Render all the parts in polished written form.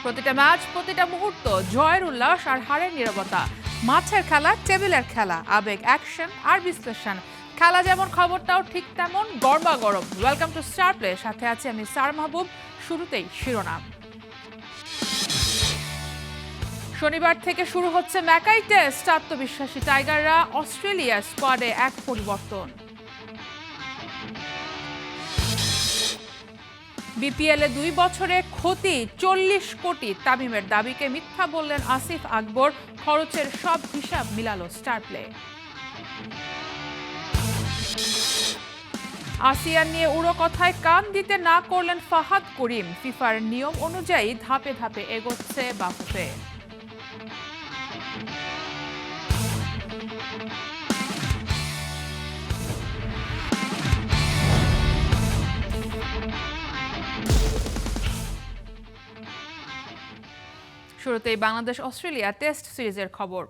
প্রতিটা ম্যাচ, প্রতিটা মুহূর্ত, জয়ের উল্লাস আর হারের নীরবতা। মাঠের খেলা, টেবিলের খেলা, আবেগ, অ্যাকশন আর বিশ্লেষণ। খেলা যেমন, খবরটাও ঠিক তেমন গরমাগরম। ওয়েলকাম টু স্টার প্লে, সাথে আছি আমি সার মাহবুব। শুরুতেই শিরোনাম। শনিবার থেকে শুরু হচ্ছে ম্যাকাই টেস্ট। আত্মবিশ্বাসী টাইগাররা, অস্ট্রেলিয়া স্কোয়াডে এক পরিবর্তন। বিপিএলে 2 বছরে ক্ষতি 40 কোটি। তামিমের দাবিকে মিথ্যা বললেন আসিফ আকবর। খরচের সব হিসাব মিলালো স্টার প্লে। আসিয়ান নিয়ে উড়ো কথায় কান দিতে না করলেন ফাহাদ করিম। ফিফার নিয়ম অনুযায়ী ধাপে ধাপে এগোচ্ছে বাফুফে। শুরুতেই বাংলাদেশ অস্ট্রেলিয়া টেস্ট সিরিজের খবর।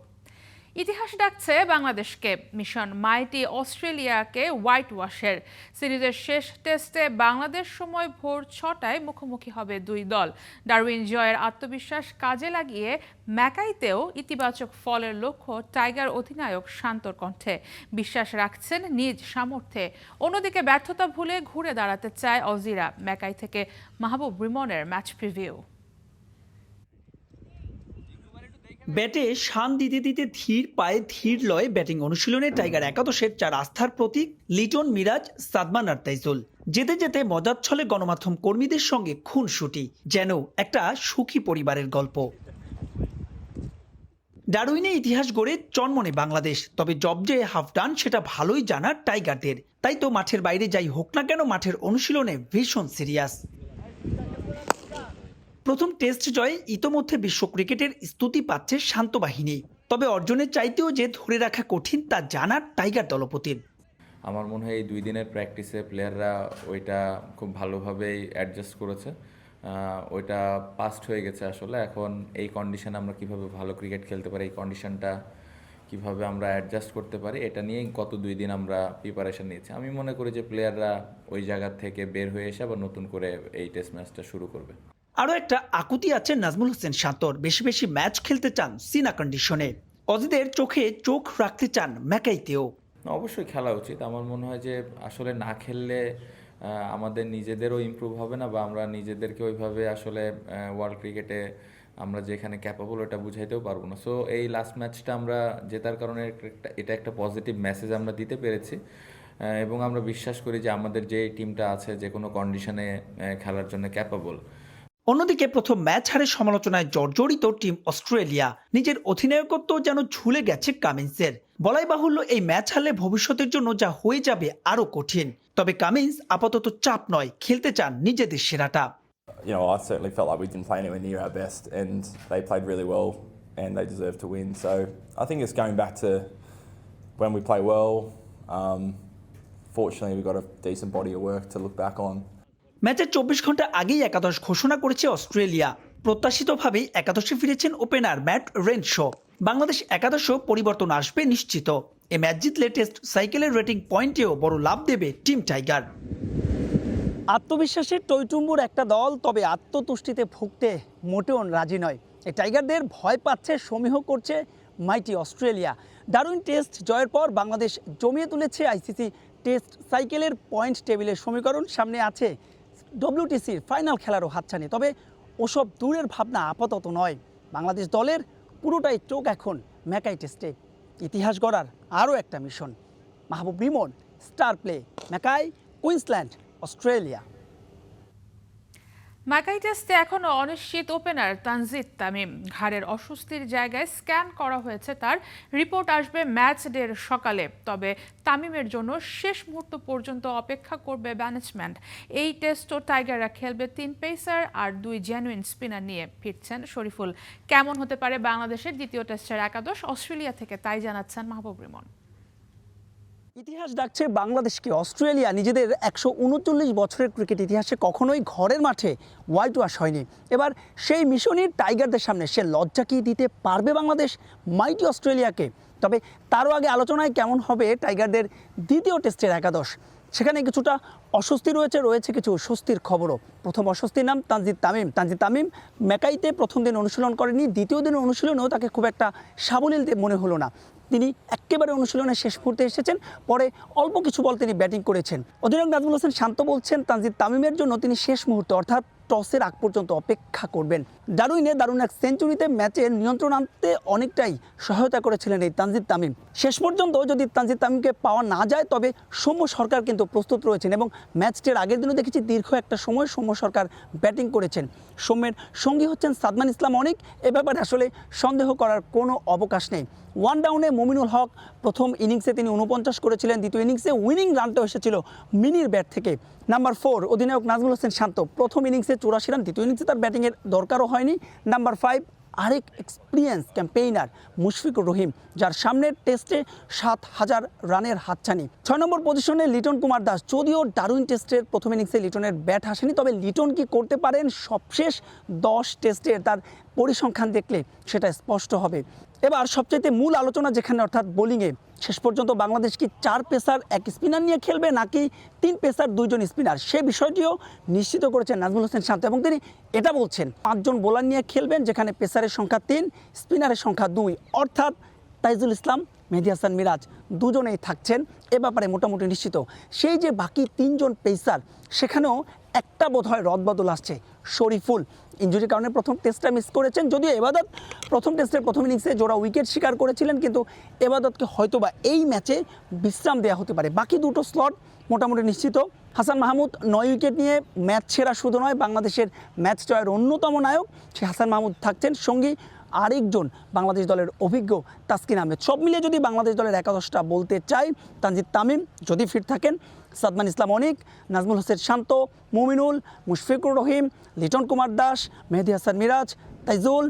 ইতিহাস ডাকছে বাংলাদেশকে। মিশন মাইটি অস্ট্রেলিয়াকে হোয়াইট ওয়াশের। সিরিজের শেষ টেস্টে বাংলাদেশ সময় ভোর 6টায় মুখোমুখি হবে দুই দল। ডারউইন জয়ের আত্মবিশ্বাস কাজে লাগিয়ে ম্যাকাইতেও ইতিবাচক ফলের লক্ষ্য টাইগার অধিনায়ক শান্তর কণ্ঠে। বিশ্বাস রাখছেন নিজ সামর্থ্যে। অন্যদিকে ব্যর্থতা ভুলে ঘুরে দাঁড়াতে চায় অজিরা। ম্যাকাই থেকে মাহবুব রিমনের ম্যাচ প্রিভিউ। ব্যাটে শান দিতে দিতে ধীর পায়ে ধীর লয়ে ব্যাটিং অনুশীলনে টাইগার একাদশের 4 আস্থার প্রতীক লিটন, মিরাজ, সাদমান আর তাইজুল। যেতে যেতে মজার ছলে গণমাধ্যম কর্মীদের সঙ্গে খুনসুটি, যেন একটা সুখী পরিবারের গল্প। ডারউইনে ইতিহাস গড়ে চনমনে বাংলাদেশ, তবে জব যে হাফ ডান সেটা ভালোই জানা টাইগারদের। তাই তো মাঠের বাইরে যাই হোক না কেন, মাঠের অনুশীলনে ভীষণ সিরিয়াস। প্রথম টেস্ট জয়ে ইতোমধ্যে বিশ্ব ক্রিকেটের স্তুতি পাচ্ছে শান্ত বাহিনী। তবে অর্জনের চাইতেও যে ধরে রাখা কঠিন তা জানার টাইগার দলপতির। আমার মনে হয় এই 2 দিনের প্র্যাকটিসে প্লেয়াররা ওইটা খুব ভালোভাবেই অ্যাডজাস্ট করেছে। ওইটা পাস্ট হয়ে গেছে আসলে। এখন এই কন্ডিশনে আমরা কিভাবে ভালো ক্রিকেট খেলতে পারি, এই কন্ডিশনটা কিভাবে আমরা অ্যাডজাস্ট করতে পারি, এটা নিয়েই গত 2 দিন আমরা প্রিপারেশন নিয়েছি। আমি মনে করি যে প্লেয়াররা ওই জায়গা থেকে বের হয়ে এসে আবার নতুন করে এই টেস্ট ম্যাচটা শুরু করবে। আরও একটা আকুতি আছে নাজমুল হোসেন শান্তর। বেশি বেশি ম্যাচ খেলতে চান সিনা কন্ডিশনে। অজিদের চোখে চোখ রাখতে চান ম্যাকাইতেও। অবশ্যই খেলা উচিত। আমার মনে হয় যে আসলে না খেললে আমাদের নিজেদেরও ইমপ্রুভ হবে না, বা আমরা নিজেদেরকে ওইভাবে আসলে ওয়ার্ল্ড ক্রিকেটে আমরা যেখানে ক্যাপাবল ওটা বুঝাইতেও পারবো না। সো এই লাস্ট ম্যাচটা আমরা জেতার কারণে এটা একটা পজিটিভ মেসেজ আমরা দিতে পেরেছি, এবং আমরা বিশ্বাস করি যে আমাদের যে টিমটা আছে যে কোনো কন্ডিশনে খেলার জন্য ক্যাপাবল। অন্যদিকে প্রথম ম্যাচ হারের সমালোচনায় জর্জরিত টিম অস্ট্রেলিয়া। নিজের অধিনায়কত্ব যেন ঝুলে গেছে কামিন্সের। বলাই বাহুল্য, এই ম্যাচ হারলে ভবিষ্যতের জন্য যা হয়ে যাবে আরো কঠিন। তবে কামিন্স আপাতত চাপ নয়, খেলতে চান নিজেদের সেরাটা। You know, I certainly felt like we didn't play anywhere near our best, and they played really well, and they deserve to win. So I think it's going back to when we play well. Fortunately, we've got a decent body of work to look back on. ম্যাচের 24 ঘন্টা আগেই একাদশ ঘোষণা করেছে Australia. প্রত্যাশিতভাবেই একাদশে ফিরেছেন opener mat Renshaw. Bangladesh একাদশও পরিবর্তন আসবে নিশ্চিত। এ ম্যাচ জিতলে টেস্ট সাইকেলের রেটিং পয়েন্টেও বড় লাভ দেবে টিম টাইগার। আত্মবিশ্বাসের টইটুম্বুর একটা দল, তবে আত্মতুষ্টিতে ভুগতে মোটেও রাজি নয়। এই টাইগারদের ভয় পাচ্ছে, সমীহ করছে মাইটি অস্ট্রেলিয়া। ডারউইন টেস্ট জয়ের পর বাংলাদেশ জমিয়ে তুলেছে আইসিসি টেস্ট সাইকেলের পয়েন্ট টেবিলের সমীকরণ। সামনে আছে ডব্লিউটিসির ফাইনাল খেলারও হাতছানি। তবে ওসব দূরের ভাবনা আপাতত নয়। বাংলাদেশ দলের পুরোটাই চোখ এখন ম্যাকাই টেস্টে। ইতিহাস গড়ার আরও একটা মিশন। Mahbub Rimon, star play, Mackay, Queensland, Australia. Mackay টেস্টে এখনও অনিশ্চিত ওপেনার তানজিদ তামিম। ঘাড়ের অস্বস্তির জায়গায় স্ক্যান করা হয়েছে তার। রিপোর্ট আসবে ম্যাচ ডের সকালে। তবে তামিমের জন্য শেষ মুহূর্ত পর্যন্ত অপেক্ষা করবে ম্যানেজমেন্ট। এই টেস্টও টাইগাররা খেলবে 3 পেসার আর 2 জেনুইন স্পিনার নিয়ে। ফিরছেন শরীফুল। কেমন হতে পারে বাংলাদেশের দ্বিতীয় টেস্টের একাদশ অস্ট্রেলিয়া থেকে, তাই জানাচ্ছেন মাহবুব রিমন। ইতিহাস ডাকছে বাংলাদেশকে। অস্ট্রেলিয়া নিজেদের 139 বছরের ক্রিকেট ইতিহাসে কখনোই ঘরের মাঠে হোয়াইট ওয়াশ হয়নি। এবার সেই মিশনই টাইগারদের সামনে। সে লজ্জা কি দিতে পারবে বাংলাদেশ মাইটি অস্ট্রেলিয়াকে? তবে তারও আগে আলোচনায় কেমন হবে টাইগারদের দ্বিতীয় টেস্টের একাদশ। সেখানে কিছুটা অস্বস্তি রয়েছে কিছু স্বস্তির খবরও। প্রথম অস্বস্তির নাম তানজিদ তামিম ম্যাকাইতে প্রথম দিন অনুশীলন করেনি, দ্বিতীয় দিনের অনুশীলনেও তাকে খুব একটা সাবলীল মনে হলো না। তিনি একেবারে অনুশীলনের শেষ মুহূর্তে এসেছেন, পরে অল্প কিছু বল তিনি ব্যাটিং করেছেন। অধিনায়ক নাজমুল হোসেন শান্ত বলছেন তানজিদ তামিমের জন্য তিনি শেষ মুহূর্তে অর্থাৎ টসের আগ পর্যন্ত অপেক্ষা করবেন। দারুণ এক সেঞ্চুরিতে ম্যাচের নিয়ন্ত্রণ আনতে অনেকটাই সহায়তা করেছিলেন এই তানজিদ তামিম। শেষ পর্যন্ত যদি তানজিদ তামিমকে পাওয়া না যায় তবে সৌম্য সরকার কিন্তু প্রস্তুত রয়েছেন এবং ম্যাচটির আগের দিনও দেখেছি দীর্ঘ একটা সময় সৌম্য সরকার ব্যাটিং করেছেন। সৌম্যের সঙ্গী হচ্ছেন সাদমান ইসলাম অনিক। এ ব্যাপারে আসলে সন্দেহ করার কোনো অবকাশ নেই। ওয়ান ডাউনে মুমিনুল হক প্রথম ইনিংসে তিনি 49 করেছিলেন, দ্বিতীয় ইনিংসে উইনিং রানটাও এসেছিল মিনির ব্যাট থেকে। নাম্বার 4 অধিনায়ক নাজমুল হোসেন শান্ত প্রথম ইনিংসে 84 রান, দ্বিতীয় ইনিংসে তার ব্যাটিংয়ের দরকারও হয়নি। নাম্বার 5 আরেক এক্সপিরিয়েন্স ক্যাম্পেইনার মুশফিকুর রহিম, যার সামনের টেস্টে 7000 রানের হাতছানি। 6 নম্বর পজিশনে লিটন কুমার দাস। যদিও ডারউইন টেস্টের প্রথম ইনিংসে লিটনের ব্যাট আসেনি, তবে লিটন কি করতে পারেন সবশেষ 10 টেস্টের তার পরিসংখ্যান দেখলে সেটা স্পষ্ট হবে। এবার সবচাইতে মূল আলোচনা যেখানে, অর্থাৎ বোলিংয়ে শেষ পর্যন্ত বাংলাদেশ কি 4 পেসার 1 স্পিনার নিয়ে খেলবে নাকি 3 পেসার 2 জন স্পিনার, সে বিষয়টিও নিশ্চিত করেছেন নাজমুল হোসেন শান্ত এবং তিনি এটা বলছেন 5 জন বোলার নিয়ে খেলবেন, যেখানে পেসারের সংখ্যা 3, স্পিনারের সংখ্যা 2, অর্থাৎ তাইজুল ইসলাম, মেহেদী হাসান মিরাজ দুজনেই থাকছেন। এ ব্যাপারে মোটামুটি নিশ্চিত। সেই যে বাকি 3 জন পেসার, সেখানেও একটা বোধহয় রদবদল আসছে। শরীফুল ইনজুরির কারণে প্রথম টেস্টটা মিস করেছেন, যদিও এবাদত প্রথম টেস্টের প্রথম ইনিংসে জোড়া উইকেট শিকার করেছিলেন, কিন্তু এবাদতকে হয়তোবা এই ম্যাচে বিশ্রাম দেওয়া হতে পারে। বাকি দুটো স্লট মোটামুটি নিশ্চিত। হাসান মাহমুদ 9 উইকেট নিয়ে ম্যাচ সেরা শুধু নয়, বাংলাদেশের ম্যাচ জয়ের অন্যতম নায়ক সে হাসান মাহমুদ থাকছেন। সঙ্গী আরেকজন বাংলাদেশ দলের অভিজ্ঞ তাসকিন আহমেদ। সব মিলিয়ে যদি বাংলাদেশ দলের একাদশটা বলতে চাই, তানজিদ তামিম যদি ফিট থাকেন, সাদমান ইসলাম অনিক, নাজমুল হোসেন শান্ত, মুমিনুল, মুশফিকুর রহিম, লিটন কুমার দাস, মেহেদী হাসান মিরাজ, তাইজুল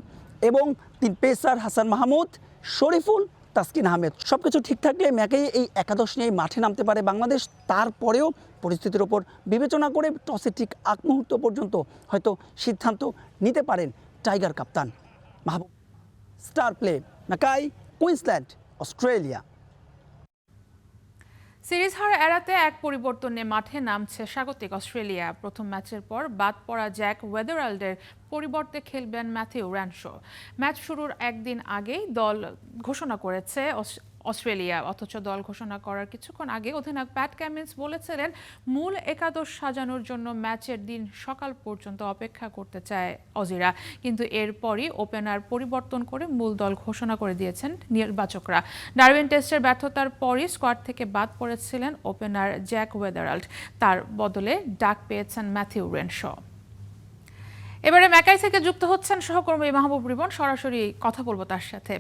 এবং 3 পেসার হাসান মাহমুদ, শরীফুল, তাসকিন আহমেদ, সব কিছু ঠিক থাকলে ম্যাকেই এই একাদশ নিয়ে মাঠে নামতে পারে বাংলাদেশ। তারপরেও পরিস্থিতির ওপর বিবেচনা করে টসে ঠিক আগ মুহূর্ত পর্যন্ত হয়তো সিদ্ধান্ত নিতে পারেন টাইগার কাপ্তান। Mahbub, star play, Mackay, Queensland, Australia. Series হার এড়াতে এক পরিবর্তনে মাঠে নামছে স্বাগতিক অস্ট্রেলিয়া। প্রথম ম্যাচের পর বাদ পড়া জ্যাক ওয়েদারল্ডের পরিবর্তে খেলবেন ম্যাথিউ র্যানশো। ম্যাচ শুরুর একদিন আগেই দল ঘোষণা করেছে অস্ট্রেলিয়া, অথচ দল ঘোষণা করার কিছুক্ষণ আগে অধিনায়ক প্যাট কামিন্স বলেছিলেন মূল একাদশ সাজানোর জন্য ম্যাচের দিন সকাল পর্যন্ত অপেক্ষা করতে চায় অজিরা, কিন্তু এরপরই ওপেনার পরিবর্তন করে মূল দল ঘোষণা করে দিয়েছেন নির্বাচকরা। ডারউইন টেস্টের ব্যর্থতার পরই স্কোয়াড থেকে বাদ পড়েছিলেন ওপেনার জ্যাক ওয়েদারল্ড, তার বদলে ডাক পেয়েছেন ম্যাথিউ র্যানশো। এবারে ম্যাকাই থেকে যুক্ত হচ্ছেন সহকর্মী মাহবুব রিবন, সরাসরি কথা বলবো তার সাথে।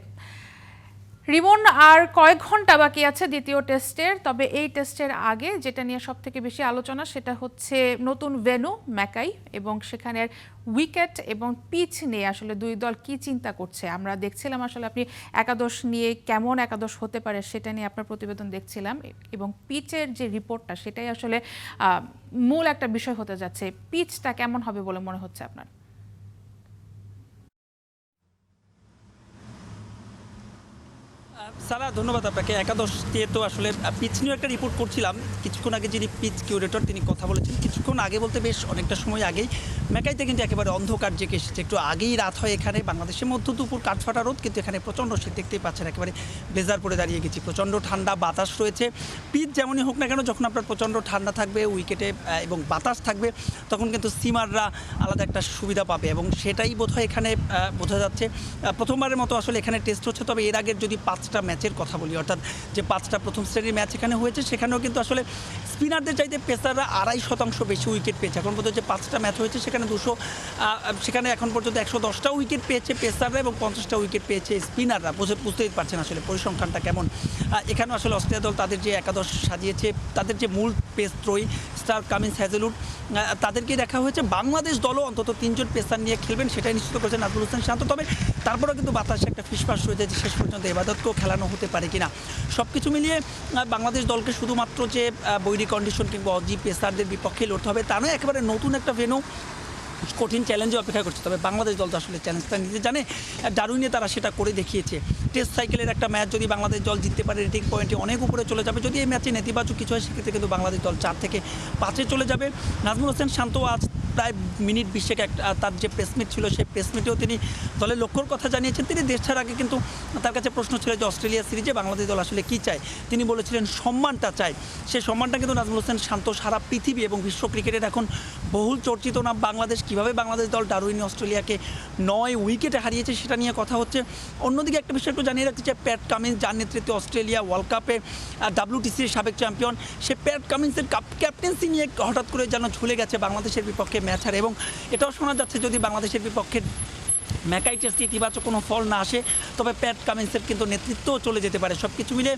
রিমন, আর কয়েক ঘন্টা বাকি আছে দ্বিতীয় টেস্টের, তবে এই টেস্টের আগে যেটা নিয়ে সব থেকে বেশি আলোচনা সেটা হচ্ছে নতুন ভেন্যু ম্যাকাই এবং সেখানের উইকেট এবং পিচ নিয়ে আসলে দুই দল কি চিন্তা করছে। আমরা দেখছিলাম আসলে আপনি একাদশ নিয়ে কেমন একাদশ হতে পারে সেটা নিয়ে আপনার প্রতিবেদন দেখছিলাম, এবং পিচের যে রিপোর্টটা সেটাই আসলে মূল একটা বিষয় হতে যাচ্ছে। পিচটা কেমন হবে বলে মনে হচ্ছে আপনার? সারা, ধন্যবাদ আপনাকে। একাদশ দিয়ে তো আসলে পিচ নিয়ে একটা রিপোর্ট করছিলাম কিছুক্ষণ আগে, যিনি পিচ কিউরেটর তিনি কথা বলেছেন কিছুক্ষণ আগে বলতে বেশ অনেকটা সময় আগেই। ম্যাকাইতে কিন্তু একেবারে অন্ধকার জেগে এসেছে, একটু আগেই রাত হয় এখানে। বাংলাদেশের মধ্য দুপুর কাঠফাটা রোদ, কিন্তু এখানে প্রচণ্ড শীত দেখতেই পাচ্ছেন, একেবারে ব্লেজার পরে দাঁড়িয়ে গেছি। প্রচণ্ড ঠান্ডা বাতাস রয়েছে। পিচ যেমনই হোক না কেন, যখন আপনার প্রচণ্ড ঠান্ডা থাকবে, উইকেটে এবং বাতাস থাকবে, তখন কিন্তু সিমাররা আলাদা একটা সুবিধা পাবে, এবং সেটাই বোধহয় এখানে বোঝা যাচ্ছে। প্রথমবারের মতো আসলে এখানে টেস্ট হচ্ছে, তবে এর আগের যদি 5টা ম্যাচের কথা বলি, অর্থাৎ যে 5টা প্রথম শ্রেণীর ম্যাচ এখানে হয়েছে, সেখানেও কিন্তু আসলে স্পিনারদের চাইতে পেসাররা 2.5% বেশি উইকেট পেয়েছে। এখন পর্যন্ত যে 5টা ম্যাচ হয়েছে সেখানে সেখানে এখন পর্যন্ত 110টা উইকেট পেয়েছে পেসাররা এবং 50টা উইকেট পেয়েছে স্পিনাররা। বুঝতেই পারছেন আসলে পরিসংখ্যানটা কেমন। এখানেও আসলে অস্ট্রেলিয়া দল তাদের যে একাদশ সাজিয়েছে, তাদের যে মূল পেস ত্রয়ী স্টার কামিন্স, হ্যাজেলউড, তাদেরকেই দেখা হয়েছে। বাংলাদেশ দলও অন্তত 3 জন পেসার নিয়ে খেলবেন, সেটাই নিশ্চিত করেছেন নাজমুল হোসেন শান্ত। তবে তারপরেও কিন্তু বাতাসে একটা ফিসফাস রয়েছে যে শেষ পর্যন্ত এবাদতকেও খেলানো হতে পারে কিনা। সব কিছু মিলিয়ে বাংলাদেশ দলকে শুধুমাত্র যে বৈরী কন্ডিশন কিংবা অজি পেসারদের বিপক্ষে লড়তে হবে তা নয়, একেবারে নতুন একটা ভেন্যু, কঠিন চ্যালেঞ্জে অপেক্ষা করছে, তবে বাংলাদেশ দল তো আসলে চ্যালেঞ্জটা নিতে জানে। ডারউইনে তারা সেটা করে দেখিয়েছে। টেস্ট সাইকেলের একটা ম্যাচ যদি বাংলাদেশ দল জিততে পারে, রেটিং পয়েন্টে অনেক উপরে চলে যাবে। যদি এই ম্যাচে নেতিবাচক কিছু হয়, সেক্ষেত্রে কিন্তু বাংলাদেশ দল 4 থেকে 5-এ চলে যাবে। নাজমুল হোসেন শান্ত আজ প্রায় মিনিট 20 একটা তার যে প্রেসমিট ছিল, সেই প্রেসমিটেও তিনি দলের লক্ষ্যর কথা জানিয়েছেন। তিনি দেশ ছাড়ার আগে কিন্তু তার কাছে প্রশ্ন ছিল যে অস্ট্রেলিয়া সিরিজে বাংলাদেশ দল আসলে কী চায়। তিনি বলেছিলেন সম্মানটা চায়। সেই সম্মানটা কিন্তু নাজমুল হোসেন শান্ত সারা পৃথিবী এবং বিশ্ব ক্রিকেটের এখন বহুল চর্চিত নাম বাংলাদেশ। কীভাবে বাংলাদেশ দল ডারউইনে অস্ট্রেলিয়াকে 9 উইকেটে হারিয়েছে সেটা নিয়ে কথা হচ্ছে। অন্যদিকে একটা বিষয় একটু জানিয়ে রাখতে চাই, প্যাট কামিন্স যার নেতৃত্বে অস্ট্রেলিয়া ওয়ার্ল্ড কাপে WTCর সাবেক চ্যাম্পিয়ন, সে প্যাট কামিন্সের ক্যাপ্টেন্সি নিয়ে হঠাৎ করে যেন ঝুলে গেছে বাংলাদেশের বিপক্ষে ম্যাচ হারে। এবং এটাও শোনা যাচ্ছে যদি বাংলাদেশের বিপক্ষে ম্যাকাই টেস্টে ইতিবাচক কোনো ফল না আসে, তবে প্যাট কামিন্সের কিন্তু নেতৃত্বও চলে যেতে পারে। সব কিছু মিলে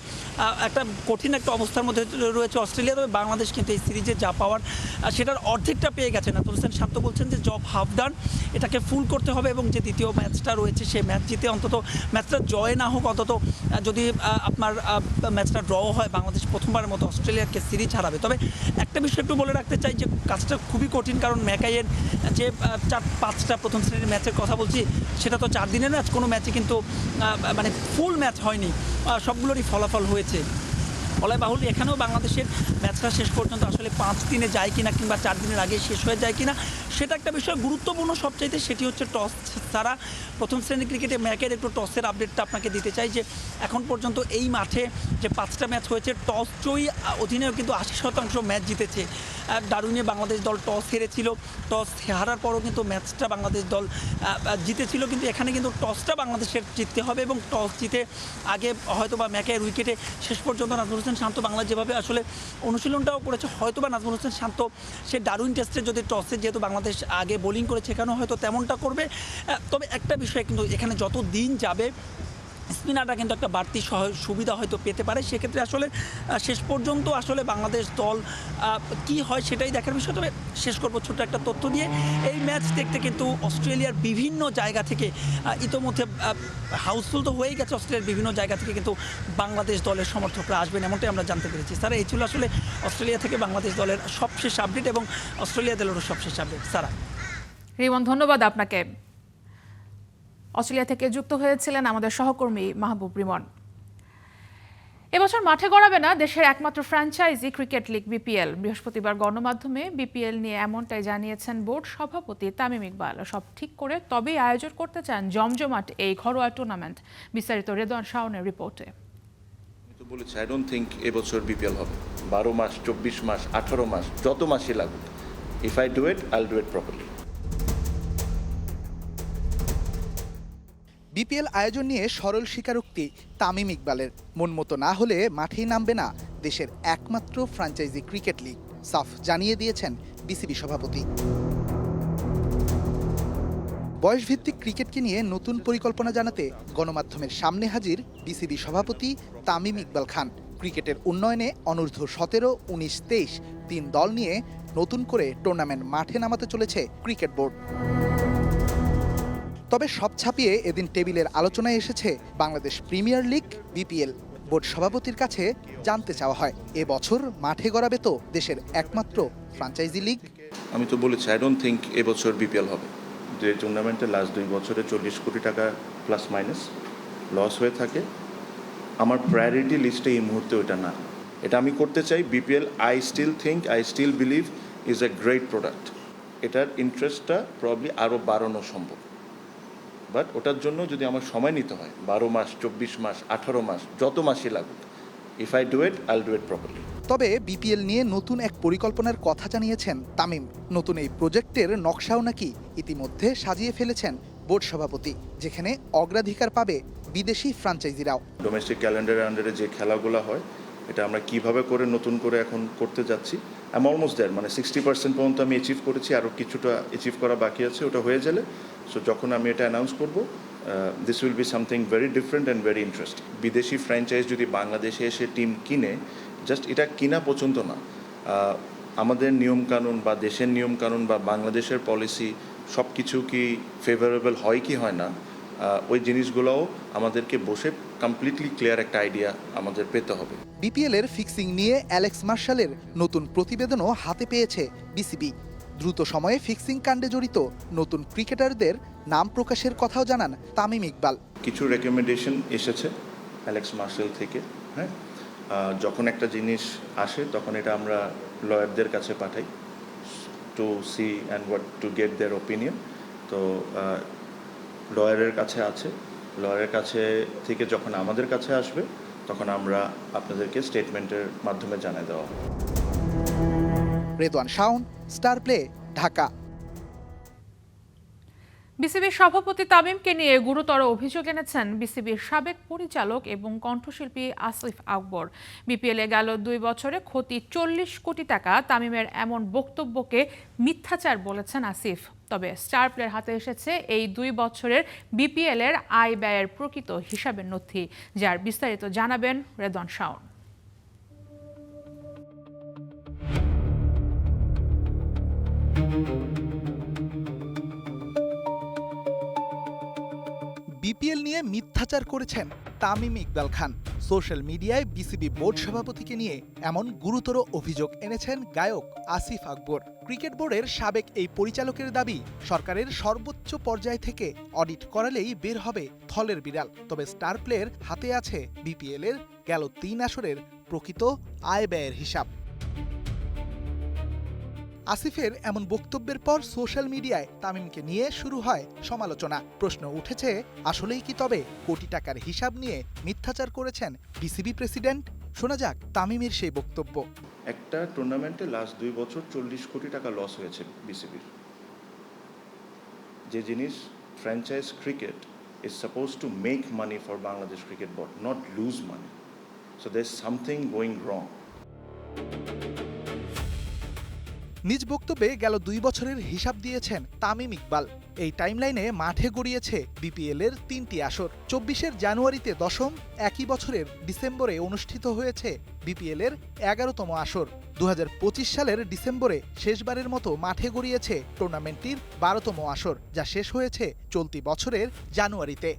একটা কঠিন একটা অবস্থার মধ্যে রয়েছে অস্ট্রেলিয়া। তবে বাংলাদেশ কিন্তু এই সিরিজে যা পাওয়ার সেটার অর্ধেকটা পেয়ে গেছে। নাজমুল হোসেন শান্ত বলছেন যে জব হাফ ডান, এটাকে ফুল করতে হবে এবং যে দ্বিতীয় ম্যাচটা রয়েছে সেই ম্যাচ জিতে অন্তত ম্যাচটা জয় না হোক, অন্তত যদি আপনার ম্যাচটা ড্র হয়, বাংলাদেশ প্রথমবারের মতো অস্ট্রেলিয়াকে সিরিজ হারাবে। তবে একটা বিষয় একটু বলে রাখতে চাই যে কাজটা খুবই কঠিন, কারণ ম্যাকাইয়ের যে 4-5টা প্রথম শ্রেণীর ম্যাচের কথা বলছি, সেটা তো 4 দিনের ম্যাচ। কোনো ম্যাচে কিন্তু মানে ফুল ম্যাচ হয়নি, সবগুলোরই ফলাফল হয়েছে। বলাই বাহুল্য এখানেও বাংলাদেশের ম্যাচটা শেষ পর্যন্ত আসলে 5 দিনে যায় কিনা কিংবা 4 দিনের আগে শেষ হয়ে যায় কিনা, সেটা একটা বিষয় গুরুত্বপূর্ণ সবচাইতে। সেটি হচ্ছে টস ছাড়া প্রথম শ্রেণীর ক্রিকেটে ম্যাকের একটু টসের আপডেটটা আপনাকে দিতে চাই যে এখন পর্যন্ত এই মাঠে যে 5টা ম্যাচ হয়েছে, টস জয়ী অধীনেও কিন্তু 80% ম্যাচ জিতেছে। ডারউইনে বাংলাদেশ দল টস হেরেছিল, টস হারার পরও কিন্তু ম্যাচটা বাংলাদেশ দল জিতেছিল। কিন্তু এখানে কিন্তু টসটা বাংলাদেশের জিততে হবে এবং টস জিতে আগে হয়তো বা ম্যাকের উইকেটে শেষ পর্যন্ত নাজমুল হোসেন শান্ত বাংলা যেভাবে আসলে অনুশীলনটাও করেছে, হয়তো বা নাজমুল হোসেন শান্ত সে ডারউইন টেস্টে যদি টসে যেহেতু বাংলাদেশ আগে বোলিং করেছে, এখানেও হয়তো তেমনটা করবে। তবে একটা বিষয় কিন্তু এখানে যত দিন যাবে স্পিনাররা কিন্তু একটা বাড়তি সুবিধা হয়তো পেতে পারে। সেক্ষেত্রে আসলে শেষ পর্যন্ত আসলে বাংলাদেশ দল কি হয় সেটাই দেখার বিষয়। তবে শেষ করবো ছোট্ট একটা তথ্য দিয়ে। এই ম্যাচ দেখতে কিন্তু অস্ট্রেলিয়ার বিভিন্ন জায়গা থেকে ইতোমধ্যে হাউসফুল তো হয়েই গেছে, অস্ট্রেলিয়ার বিভিন্ন জায়গা থেকে কিন্তু বাংলাদেশ দলের সমর্থকরা আসবেন এমনটাই আমরা জানতে পেরেছি। স্যার, এই ছিল আসলে অস্ট্রেলিয়া থেকে বাংলাদেশ দলের সবশেষ আপডেট এবং অস্ট্রেলিয়া দলেরও সবশেষ আপডেট। সারা রিমন, ধন্যবাদ আপনাকে। অস্ট্রেলিয়া থেকে যুক্ত হয়েছিলেন আমাদের সহকর্মী মাহবুব রিমন। এবছর মাঠে গড়াবে না দেশের একমাত্র ফ্র্যাঞ্চাইজি ক্রিকেট লিগ বিপিএল। বৃহস্পতিবার গণমাধ্যমে বিপিএল নিয়ে এমনটাই জানিয়েছেন বোর্ড সভাপতি তামিম ইকবাল। সব ঠিক করে তবেই আয়োজন করতে চান জমজমাট এই ঘরোয়া টুর্নামেন্ট। বিস্তারিত রেদওয়ান শাওনের রিপোর্টে। তো বলেছি, আই ডোন্ট থিঙ্ক এবছর বিপিএল হবে। 12 মাস, 24 মাস, 18 মাস, যত মাসই লাগুক, if I do it, I'll do it properly. BPL আয়োজন নিয়ে সরল স্বীকারোক্তি তামিম ইকবালের। মন মতো না হলে মাঠেই নামবে না দেশের একমাত্র ফ্র্যাঞ্চাইজি ক্রিকেট লিগ, সাফ জানিয়ে দিয়েছেন বিসিবি সভাপতি। বয়সভিত্তিক ক্রিকেটকে নিয়ে নতুন পরিকল্পনা জানাতে গণমাধ্যমের সামনে হাজির বিসিবি সভাপতি তামিম ইকবাল খান। ক্রিকেটের উন্নয়নে অনূর্ধ্ব 17, 19, 23 3 দল নিয়ে নতুন করে টুর্নামেন্ট মাঠে নামাতে চলেছে ক্রিকেট বোর্ড। তবে সব ছাপিয়ে এদিন টেবিলের আলোচনায় এসেছে Bangladesh premier league BPL. Board সভাপতির কাছে জানতে চাওয়া হয়, এবছর মাঠে গড়াবে তো দেশের একমাত্র ফ্র্যাঞ্চাইজি লিগ। আমি তো বলেছি, আই ডোন্ট থিঙ্ক এবছর বিপিএল হবে। যে টুর্নামেন্টে লাস্ট 2 বছরে 40 কোটি টাকা প্লাস মাইনাস লস হয়ে থাকে, আমার প্রায়োরিটি লিস্টে এই মুহূর্তে ওটা না। এটা আমি করতে চাই BPL. I still believe is a great product. এটার ইন্টারেস্টটা প্রবলি আরও বাড়ানো সম্ভব, বাট ওটার জন্য যদি আমার সময় নিতে হয় 12 মাস, 24 মাস, 18 মাস, যত মাসই লাগুক, if I do it, I'll do it properly. তবে বিপিএল নিয়ে নতুন এক পরিকল্পনার কথা জানিয়েছেন তামিম। নতুন এই প্রজেক্টের নকশাও নাকি ইতিমধ্যে সাজিয়ে ফেলেছেন বোর্ড সভাপতি, যেখানে অগ্রাধিকার পাবে বিদেশি ফ্র্যাঞ্চাইজিরাও। ডোমেস্টিক ক্যালেন্ডারের আন্ডারে যে খেলাগুলো হয়, এটা আমরা কিভাবে করে নতুন করে এখন করতে যাচ্ছি। আই এম অলমোস্ট দেয়ার, মানে 60% পর্যন্ত আমি অ্যাচিভ করেছি, আরও কিছুটা অ্যাচিভ করা বাকি আছে। ওটা হয়ে গেলে সো যখন আমি এটা অ্যানাউন্স করব, this will be something very different and very interesting. বিদেশি ফ্র্যাঞ্চাইজ যদি বাংলাদেশে এসে টিম কিনে, জাস্ট এটা কিনা পর্যন্ত না, আমাদের নিয়মকানুন বা দেশের নিয়মকানুন বা বাংলাদেশের পলিসি সব কিছু কি ফেভারেবল হয় কি হয় না, ওই জিনিসগুলোও আমাদেরকে বসে কমপ্লিটলি ক্লিয়ার একটা আইডিয়া আমাদের পেতে হবে। বিপিএল এর ফিক্সিং নিয়ে অ্যালেক্স মার্শালের নতুন প্রতিবেদনও হাতে পেয়েছে বিসিবি। দ্রুত সময়ে ফিক্সিং কাণ্ডে জড়িত নতুন ক্রিকেটারদের নাম প্রকাশের কথাও জানান তামিম ইকবাল। কিছু রেকমেন্ডেশন এসেছে অ্যালেক্স মার্শেল থেকে, হ্যাঁ। যখন একটা জিনিস আসে তখন এটা আমরা লয়ারদের কাছে পাঠাই to see and what to get their opinion. তো লয়ারের কাছে আছে, লয়ারের কাছে থেকে যখন আমাদের কাছে আসবে তখন আমরা আপনাদেরকে স্টেটমেন্টের মাধ্যমে জানিয়ে দেওয়া হবে। Redwan Shaon, star play, Dhaka. বিসিবির সভাপতি তামিমকে নিয়ে গুরুতর অভিযোগ এনেছেন বিসিবির সাবেক পরিচালক এবং কণ্ঠশিল্পী আসিফ আকবর। বিপিএলে গেল 2 বছরে ক্ষতি 40 কোটি টাকা। তামিমের এমন বক্তব্যকে মিথ্যাচার বলেছেন আসিফ। তবে স্টার প্লের হাতে এসেছে এই 2 বছরের বিপিএলের আয় ব্যয়ের প্রকৃত হিসাবের নথি, যার বিস্তারিত জানাবেন রেদওয়ান শাওন। বিপিএল নিয়ে মিথ্যাচার করেছেন তামিম ইকবাল খান। সোশ্যাল মিডিয়ায় বিসিবি বোর্ড সভাপতিকে নিয়ে এমন গুরুতর অভিযোগ এনেছেন গায়ক আসিফ আকবর। ক্রিকেট বোর্ডের সাবেক এই পরিচালকের দাবি, সরকারের সর্বোচ্চ পর্যায় থেকে অডিট করালেই বের হবে থলের বিড়াল। তবে স্টার প্লের হাতে আছে বিপিএলের গেল 3 আসরের প্রকৃত আয় ব্যয়ের হিসাব। আসিফের এমন বক্তব্যের পর সোশ্যাল মিডিয়ায় তামিমকে নিয়ে শুরু হয় সমালোচনা। প্রশ্ন উঠেছে, আসলেই কি তবে কোটি টাকার হিসাব নিয়ে মিথ্যাচার করেছেন বিসিবি প্রেসিডেন্ট? শোনা যাক তামিমের সেই বক্তব্য। একটা টুর্নামেন্টে লাস্ট 2 বছর 40 কোটি টাকা লস হয়েছে বিসিবির। যে জিনিস franchise cricket is suppose to make money for Bangladesh cricket board, not lose money. So there is something going wrong. নিজ বক্তব্যে গেল 2 বছরের হিসাব দিয়েছেন তামিম ইকবাল। এই টাইমলাইনে মাঠে গড়িয়েছে বিপিএলের 3টি আসর। 24 জানুয়ারিতে 10ম, একই বছরের ডিসেম্বরে অনুষ্ঠিত হয়েছে বিপিএলের 11তম আসর। 2025 সালের ডিসেম্বরে শেষবারের মতো মাঠে গড়িয়েছে টুর্নামেন্টটির 12তম আসর, যা শেষ হয়েছে চলতি বছরের জানুয়ারিতে।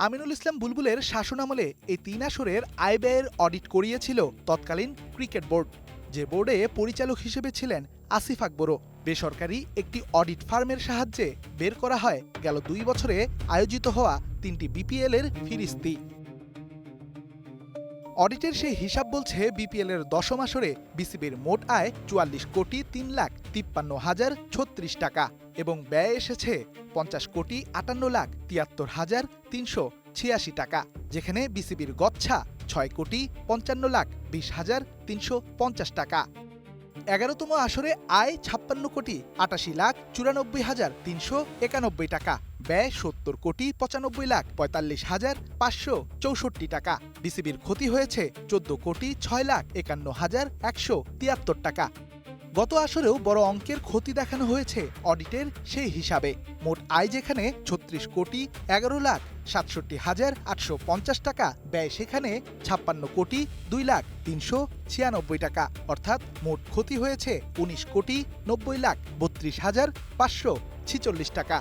আমিনুল ইসলাম বুলবুলের শাসনামলে এই 3 আসরের আয় ব্যয়ের অডিট করিয়েছিল তৎকালীন ক্রিকেট বোর্ড, যে বোর্ডে পরিচালক হিসেবে ছিলেন আসিফ আকবরও। বেসরকারি একটি অডিট ফার্মের সাহায্যে বের করা হয় গেল 2 বছরে আয়োজিত হওয়া 3টি বিপিএলের ফিরিস্তি। অডিটের সেই হিসাব বলছে, বিপিএলের 10ম আসরে বিসিবির মোট আয় 44,53,53,036 টাকা এবং ব্যয় এসেছে 50,58,73,386 টাকা, যেখানে বিসিবির গচ্ছা 6,55,20,350 টাকা। 11তম আসরে আয় 56,88,94,391 টাকা, ব্যয় 70,95,45,564 টাকা। বিসিবির ক্ষতি হয়েছে 14,06,51,173 টাকা। গত আসরেও বড় অঙ্কের ক্ষতি দেখানো হয়েছে অডিটের সেই হিসাবে। মোট আয় যেখানে 36,11,67,850 টাকা, ব্যয় সেখানে 56,02,396 টাকা, অর্থাৎ মোট ক্ষতি হয়েছে 19,90,32,546 টাকা।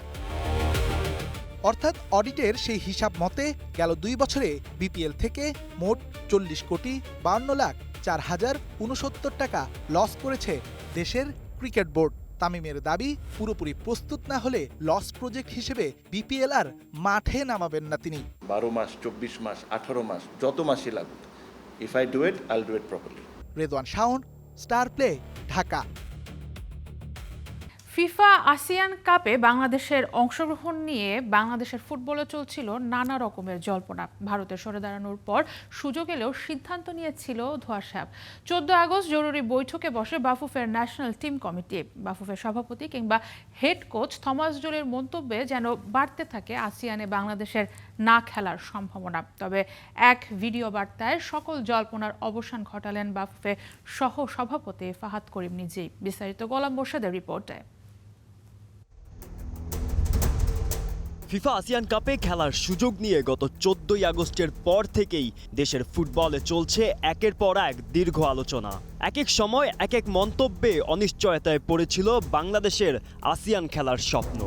অর্থাৎ অডিটের সেই হিসাব মতে গেল 2 বছরে বিপিএল থেকে মোট 40,52,04,069 টাকা লস করেছে দেশের ক্রিকেট বোর্ড। তামিমের দাবি, পুরোপুরি প্রস্তুত না হলে লস প্রজেক্ট হিসেবে বিপিএল আর মাঠে নামাবেন না তিনি। 12 মাস, 24 মাস, 18 মাস, যত মাসই লাগুক, if I do it, I'll do it properly. Redwan Shaon, star play, Dhaka. FIFA ASEAN কাপে বাংলাদেশের অংশগ্রহণ নিয়ে বাংলাদেশের ফুটবলে চলছিল নানা রকমের জল্পনা। ভারতের সরে দাঁড়ানোর পর সুযোগ এলেও সিদ্ধান্ত নিয়েছিল ধোঁয়াশাপ। 14 আগস্ট জরুরি বৈঠকে বসে বাফুফের ন্যাশনাল টিম কমিটি। বাফুফের সভাপতি কিংবা হেড কোচ থমাস জোলের মন্তব্যে যেন বাড়তে থাকে আসিয়ানে বাংলাদেশের না খেলার সম্ভাবনা। তবে এক ভিডিও বার্তায় সকল জল্পনার অবসান ঘটালেন বাফুফের সহ সভাপতি ফাহাদ করিম নিজেই। বিস্তারিত গোলাম মোর্শেদের রিপোর্টে। ফিফা আসিয়ান কাপে খেলার সুযোগ নিয়ে গত 14 আগস্টের পর থেকেই দেশের ফুটবলে চলছে একের পর এক দীর্ঘ আলোচনা। এক এক সময় এক এক মন্তব্যে অনিশ্চয়তায় পড়েছিল বাংলাদেশের আসিয়ান খেলার স্বপ্ন।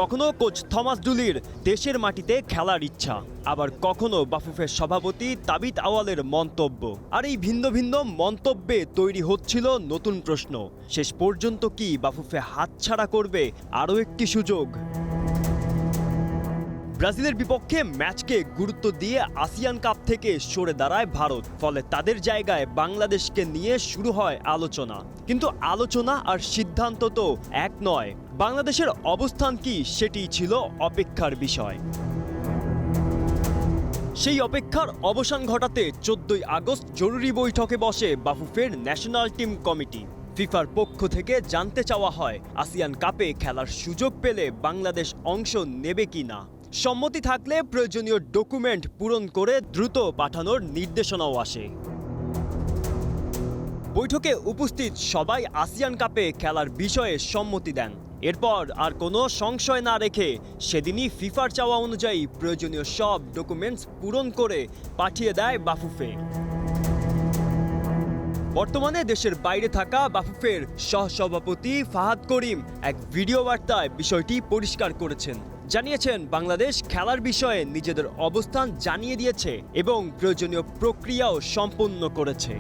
কখনো কোচ থমাস ডুলির দেশের মাটিতে খেলার ইচ্ছা, আবার কখনো বাফুফের সভাপতি তাবিত আওয়ালের মন্তব্য। আর এই ভিন্ন ভিন্ন মন্তব্যে তৈরি হচ্ছিল নতুন প্রশ্ন, শেষ পর্যন্ত কি বাফুফে হাতছাড়া করবে আরও একটি সুযোগ? ব্রাজিলের বিপক্ষে ম্যাচকে গুরুত্ব দিয়ে আসিয়ান কাপ থেকে সরে দাঁড়ায় ভারত, ফলে তাদের জায়গায় বাংলাদেশকে নিয়ে শুরু হয় আলোচনা। কিন্তু আলোচনা আর সিদ্ধান্ত তো এক নয়। বাংলাদেশের অবস্থান কি সেটিই ছিল অপেক্ষার বিষয়। সেই অপেক্ষার অবসান ঘটাতে 14 আগস্ট জরুরি বৈঠকে বসে বাফুফের ন্যাশনাল টিম কমিটি। ফিফার পক্ষ থেকে জানতে চাওয়া হয় আসিয়ান কাপে খেলার সুযোগ পেলে বাংলাদেশ অংশ নেবে কিনা। সম্মতি থাকলে প্রয়োজনীয় ডকুমেন্ট পূরণ করে দ্রুত পাঠানোর নির্দেশনাও আসে। বৈঠকে উপস্থিত সবাই আসিয়ান কাপে খেলার বিষয়ে সম্মতি দেন। এরপর আর কোনো সংশয় না রেখে সেদিনই ফিফার চাওয়া অনুযায়ী প্রয়োজনীয় সব ডকুমেন্টস পূরণ করে পাঠিয়ে দেয় বাফুফে। বর্তমানে দেশের বাইরে থাকা বাফুফের সহসভাপতি ফাহাদ করিম এক ভিডিও বার্তায় বিষয়টি পরিষ্কার করেছেন। জানিয়েছেন বাংলাদেশ খেলার বিষয়ে নিজেদের অবস্থান জানিয়ে দিয়েছে এবং প্রয়োজনীয় প্রক্রিয়াও সম্পন্ন করেছে।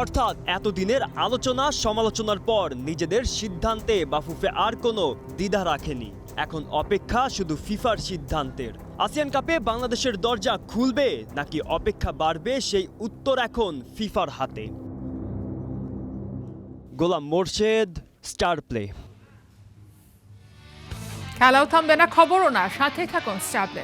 অর্থাৎ এতদিনের আলোচনা সমালোচনার পর নিজেদের সিদ্ধান্তে বাফুফে আর কোনো দ্বিধা রাখেনি। এখন অপেক্ষা শুধু ফিফার সিদ্ধান্তের। আসিয়ান কাপে বাংলাদেশের দরজা খুলবে নাকি অপেক্ষা বাড়বে, সেই উত্তর এখন ফিফার হাতে। গোলাম মোর্শেদ, স্টার প্লে। খেলাও থামবে না, খবরও না, সাথে থাকুন স্টার প্লে।